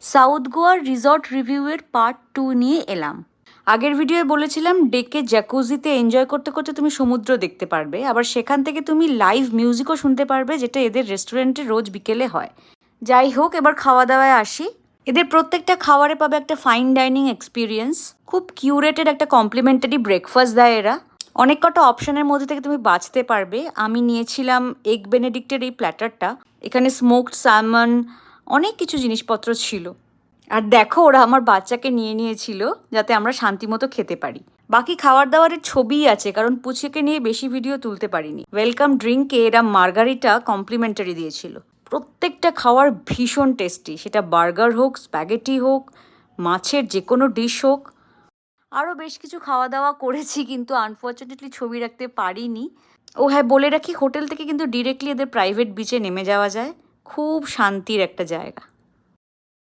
South গোয়ার resort রিভিউয়ের part 2 নিয়ে এলাম। আগের ভিডিওয়ে বলেছিলাম ডেকে জ্যাকুজিতে এনজয় করতে করতে তুমি সমুদ্র দেখতে পারবে, আবার সেখান থেকে তুমি লাইভ মিউজিকও শুনতে পারবে, যেটা এদের রেস্টুরেন্টে রোজ বিকেলে হয়। যাই হোক, এবার খাওয়া দাওয়ায় আসি। এদের প্রত্যেকটা খাবারে পাবে একটা ফাইন ডাইনিং এক্সপিরিয়েন্স। খুব কিউরেটেড একটা কমপ্লিমেন্টারি ব্রেকফাস্ট দেয় এরা। অনেক কটা অপশনের মধ্যে থেকে তুমি বাঁচতে পারবে। আমি নিয়েছিলাম এগ বেনেডিক্টের এই প্ল্যাটারটা। এখানে স্মোকড স্যালমন, অনেক কিছু জিনিসপত্র ছিল। আর দেখো, ওরা আমার বাচ্চাকে নিয়ে নিয়েছিল যাতে আমরা শান্তিমতো খেতে পারি। বাকি খাবার দাবারের ছবিই আছে, কারণ পুচিকে নিয়ে বেশি ভিডিও তুলতে পারিনি। ওয়েলকাম ড্রিঙ্কে এরা মার্গারিটা কমপ্লিমেন্টারি দিয়েছিল। প্রত্যেকটা খাবার ভীষণ টেস্টি, সেটা বার্গার হোক, স্প্যাগেটি হোক, মাছের যে কোনো ডিশ হোক। আরও বেশ কিছু খাওয়া দাওয়া করেছি, কিন্তু আনফর্চুনেটলি ছবি রাখতে পারিনি। ও হ্যাঁ, বলে রাখি, হোটেল থেকে কিন্তু ডিরেক্টলি এদের প্রাইভেট বিচে নেমে যাওয়া যায়। খুব শান্তির একটা জায়গা।